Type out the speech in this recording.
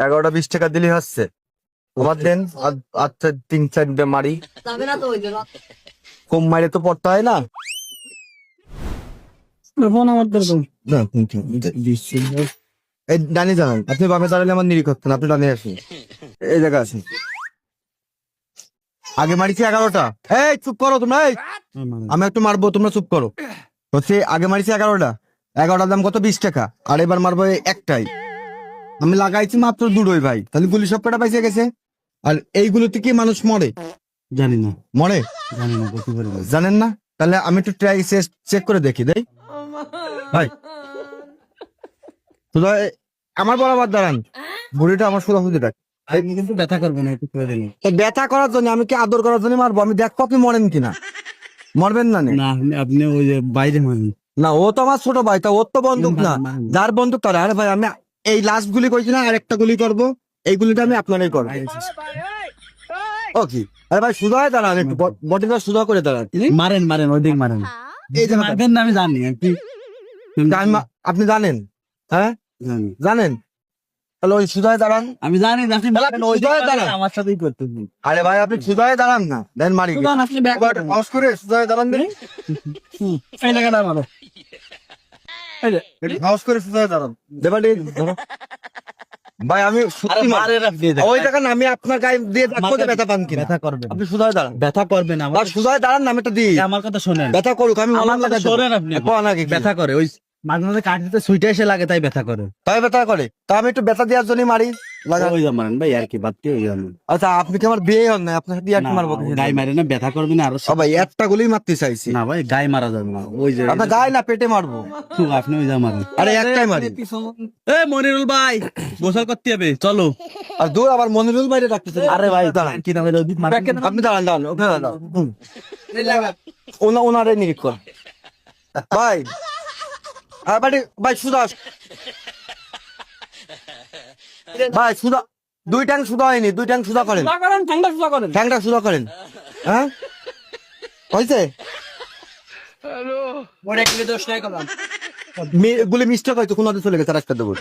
11টা 20 টাকা দিলে হচ্ছে। আমার দেন আচ্ছা 3-4 মারি, কম মাইরে তো পড়তে হয় না। না, এই ডানে দাঁড়ান, আপনি বামে দাঁড়ালে আমার নিরিখ হচ্ছে না, আপনি ডানে আসুন, এই জায়গা আছেন। আগে মারিছি 11টা। এই চুপ করো তোমরা, এই আমি একটু মারবো, তোমরা চুপ করো। হচ্ছে আগে মারিছি 11টা, 11টার দাম কত? 20 টাকা। আর এবার মারবো একটাই। আমি লাগাইছি মাত্র দুটোই ভাই, তাহলে গুলি সব কটা পাইছে গেছে। আর এইগুলোতে কি মানুষ মরে? জানি না, মরে? জানি না, বলতে পারি না। জানেন না? তাহলে আমি একটু ট্রাই চেক করে দেখি দেই ভাই। সুদা আমার বরাবর দাঁড়ান, বুড়িটা আমার সোজাসুজি ডাক। আপনি কিন্তু ব্যথা করবেন না, একটু করে দিন। তো ব্যথা করার জন্য আমি কি আদর করার জন্য মারবো? আমি দেখবো আপনি মরেন কিনা। মরবেন না নে? না, আপনি ওই যে বাইরে মারেন। না, ও তো আমার ছোট ভাই, তা ওর তো বন্দুক না। যার বন্দুক তার। আরে ভাই, আমি এই লাস্ট গুলি কইছি না, আর একটা গুলি করবো, এই গুলিটা আমি আপনারই করবো। ও কি? আরে ভাই সুদা হয়ে দাঁড়ান, একটু বডিটা সুদা করে দাঁড়ান। মারেন মারেন, ওই দিক মারেন। এই যে মারবেন না আমি জানি। আপনি জানেন? হ্যাঁ জানি, জানেন, তাহলে ওই সুদায় দাঁড়ান। আমি জানি যে আপনি মারেন, ওই দিক মারেন, আমার সাথেই করতেছেন। আরে ভাই, আপনি সুদায় দাঁড়ান না, দেন মারি। সুদান, আপনি ব্যাক করেন। পাউস করে সুদায় দাঁড়ান দেন। এই লাগাটা মারো। এই যে পাউস করে সুদায় দাঁড়ান। দেবালি ধরো। ভাই আমি আরে সত্যি মারেন আপনি, দেখেন। ওই দেখেন, আমি আপনার গায়ে দিয়ে দেখবো যে ব্যথা পান কিনা। ব্যথা করবেন, আপনি সুদায় দাঁড়ান। ব্যথা করবেন। আমার আর সুদায় দাঁড়ান না, আমি একটা দিই। আমার কথা শোনেন, ব্যথা করুক, আমি আমার কথা শোনেন। আপনি নাকি ব্যথা করে, ওই মাঝে মাঝে কাটতে সুইটা এসে লাগে, তাই ব্যথা করে। তাই ব্যথা করে, তা আমি একটু ব্যথা দেওয়ার জন্য মারি। লাগান। ওই যে মারেন ভাই, আর কি বাদ দিয়ে ওই জানেন। আচ্ছা, আপনি কি আমার বিয়ে হন না? আপনার সাথে আর কি মারবো? গায়ে মারে না, ব্যথা করবে না আরো। ও ভাই, একটা গুলি মারতে চাইছি। না ভাই, গায়ে মারা যাবে না। ওই যে আপনার গায়ে না, পেটে মারবো। আপনি ওই যা মারেন। আরে একটাই মারি। এ মনিরুল ভাই, গোসল করতে হবে, চলো। আর দূর আবার মনিরুল বাইরে রাখতেছে। আরে ভাই দাঁড়ান, কি নামে আপনি দাঁড়ান দাঁড়ান, ওখানে দাঁড়ান। ওনারে নিরীক্ষণ ভাই। আর ভাই সুদা, ভাই সুদা, 2 ট্যাঙ্ক সুদা হয়নি, 2 ট্যাঙ্ক সুদা করেন। ঠ্যাংটা সুদা করেন। হ্যাঁ হয়েছে? গুলি মিস্টেক হয়তো, কোন চলে গেছে, আর একটা দেবো।